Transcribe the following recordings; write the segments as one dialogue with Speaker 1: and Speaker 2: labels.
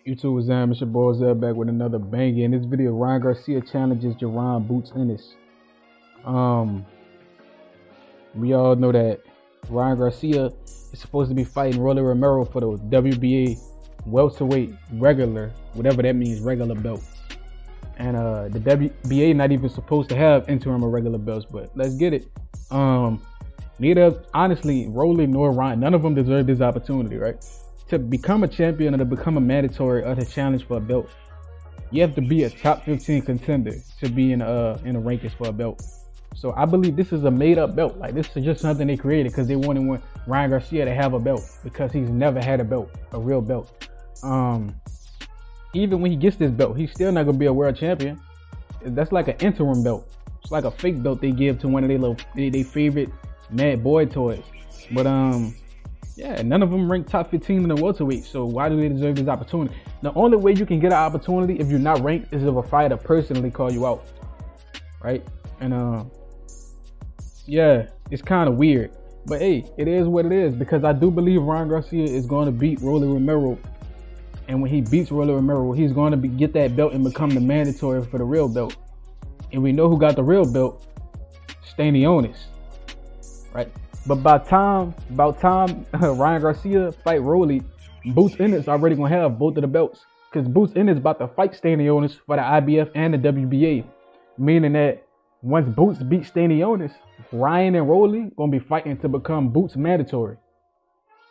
Speaker 1: YouTube was It's your boy Zeb back with another banger. In this video, Ryan Garcia challenges Jerron Boots Ennis. Um, we all know that Ryan Garcia is supposed to be fighting Rolly Romero for the WBA welterweight regular, whatever that means, regular belt. And the WBA not even supposed to have interim or regular belts, but let's get it. Neither, honestly, Rolly nor Ryan, none of them deserve this opportunity, right? To become a champion or to become a mandatory or to challenge for a belt, you have to be a top 15 contender to be in the rankings for a belt. So I believe this is a made-up belt. Like, this is just something they created because they wanted Ryan Garcia to have a belt because he's never had a belt, a real belt. Even when he gets this belt, he's still not gonna be a world champion. That's like an interim belt. It's like a fake belt they give to one of their favorite mad boy toys. But yeah, none of them rank top 15 in the welterweight, so why do they deserve this opportunity? The only way you can get an opportunity if you're not ranked is if a fighter personally call you out, right? And yeah, it's kind of weird, but hey, it is what it is, because I do believe Ryan Garcia is going to beat Rolly Romero, and when he beats Rolly Romero, he's going to get that belt and become the mandatory for the real belt. And we know who got the real belt, Ennis, right? But about time Ryan Garcia fight Rolly, Boots Ennis already gonna have both of the belts, because Boots Ennis about to fight Ennis for the IBF and the WBA, meaning that once Boots beats Ennis, Ryan and Rolly gonna be fighting to become Boots mandatory,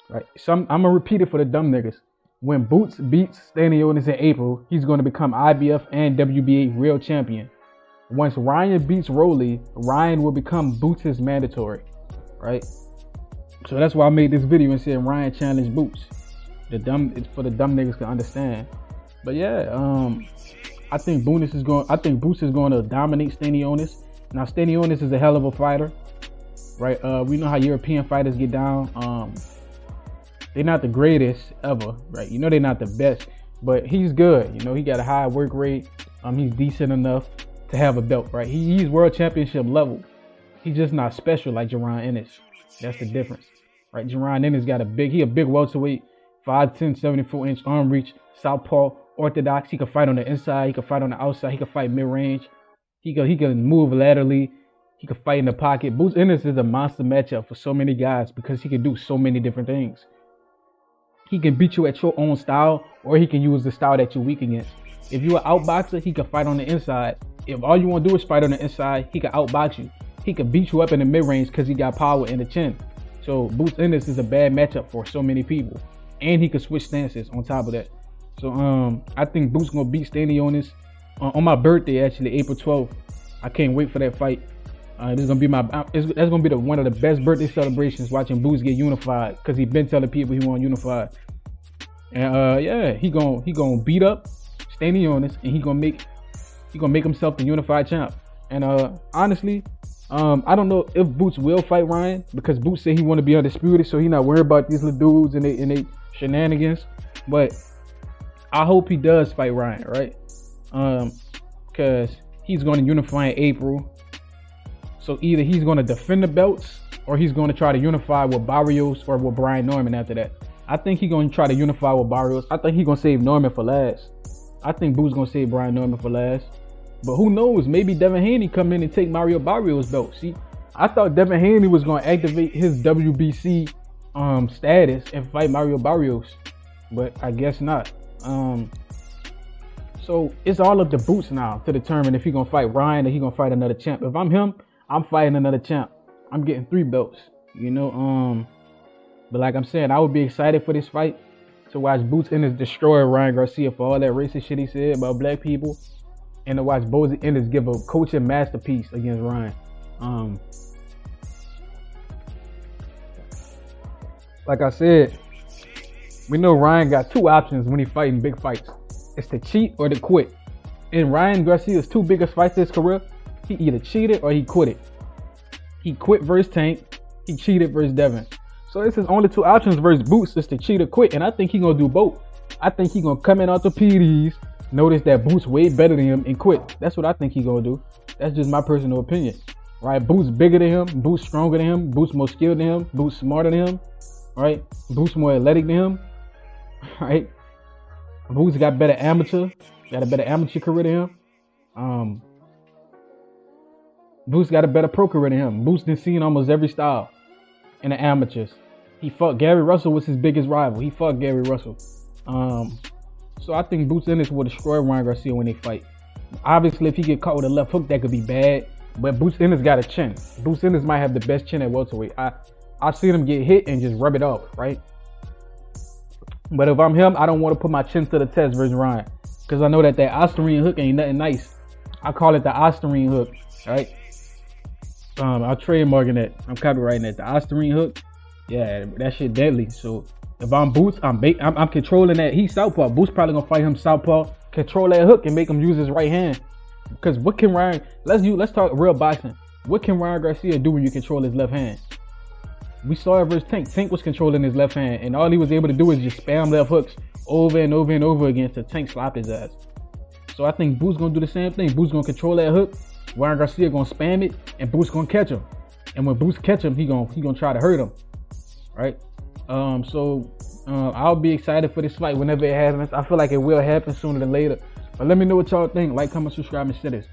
Speaker 1: right? So I'm gonna repeat it for the dumb niggas. When Boots beats Ennis in April, he's gonna become IBF and WBA real champion. Once Ryan beats Rolly, Ryan will become Boots' mandatory. Right, so that's why I made this video and said Ryan challenged Boots. It's for the dumb niggas can understand. But yeah, I think Boots is going to dominate Ennis. Now Ennis is a hell of a fighter, right? We know how European fighters get down. They're not the greatest ever, right? You know, they're not the best, but he's good. You know, he got a high work rate. He's decent enough to have a belt, right? He's world championship level. He's just not special like Jerron Ennis. That's the difference, right? Jerron Ennis got a big welterweight, 5'10", 74-inch arm reach, southpaw, orthodox. He can fight on the inside. He can fight on the outside. He can fight mid-range. He can move laterally. He can fight in the pocket. Boots Ennis is a monster matchup for so many guys because he can do so many different things. He can beat you at your own style, or he can use the style that you're weak against. If you're an outboxer, he can fight on the inside. If all you want to do is fight on the inside, he can outbox you. He could beat you up in the mid-range because he got power in the chin. So Boots Ennis is a bad matchup for so many people. And he could switch stances on top of that. So I think Boots gonna beat Ennis on my birthday, actually, April 12th. I can't wait for that fight. This is gonna be that's gonna be one of the best birthday celebrations, watching Boots get unified, because he been telling people he want unified. And yeah, he gonna beat up Ennis, and he gonna make himself the unified champ. And honestly, I don't know if Boots will fight Ryan, because Boots said he want to be undisputed, so he not worried about these little dudes and they shenanigans. But I hope he does fight Ryan, right? Because he's going to unify in April. So either he's going to defend the belts, or he's going to try to unify with Barrios or with Brian Norman after that. I think he's going to try to unify with Barrios. I think he's going to save Norman for last. I think Boots going to save Brian Norman for last. But who knows? Maybe Devin Haney come in and take Mario Barrios' belt. See, I thought Devin Haney was going to activate his WBC status and fight Mario Barrios, but I guess not. So it's all up to Boots now to determine if he's going to fight Ryan or he's going to fight another champ. If I'm him, I'm fighting another champ. I'm getting 3 belts, you know. But like I'm saying, I would be excited for this fight, to watch Boots Ennis destroy Ryan Garcia for all that racist shit he said about black people, and to watch Boots Ennis give a coaching masterpiece against Ryan. Like I said, we know Ryan got 2 options when he's fighting big fights. It's to cheat or to quit. In Ryan Garcia's 2 biggest fights in his career, he either cheated or he quit it. He quit versus Tank. He cheated versus Devin. So this is only 2 options versus Boots, is to cheat or quit. And I think he's going to do both. I think he's going to come in out the PDs, notice that Boots way better than him, and quit. That's what I think he's gonna do. That's just my personal opinion, right? Boots bigger than him, Boots stronger than him, Boots more skilled than him, Boots smarter than him, right? Boots more athletic than him, right? Boots got a better amateur career than him. Um, Boots got a better pro career than him. Boots done seen almost every style in the amateurs. He fought Gary Russell was his biggest rival. He fought Gary Russell. So I think Boots Ennis will destroy Ryan Garcia when they fight. Obviously, if he get caught with a left hook, that could be bad. But Boots Ennis got a chin. Boots Ennis might have the best chin at welterweight. I've seen him get hit and just rub it off, right? But if I'm him, I don't want to put my chin to the test versus Ryan, because I know that Ostarine hook ain't nothing nice. I call it the Ostarine hook, right? I'll trademarking that. I'm copywriting that. The Ostarine hook, yeah, that shit deadly. So if I'm Boots, I'm controlling that. He's southpaw. Boots probably gonna fight him southpaw. Control that hook and make him use his right hand. Because what can Ryan? Let's talk real boxing. What can Ryan Garcia do when you control his left hand? We saw it versus Tank. Tank was controlling his left hand, and all he was able to do is just spam left hooks over and over and over again till Tank slapped his ass. So I think Boots gonna do the same thing. Boots gonna control that hook. Ryan Garcia gonna spam it, and Boots gonna catch him. And when Boots catch him, he gonna try to hurt him, right? I'll be excited for this fight whenever it happens. I feel like it will happen sooner than later. But let me know what y'all think. Like, comment, subscribe, and share this.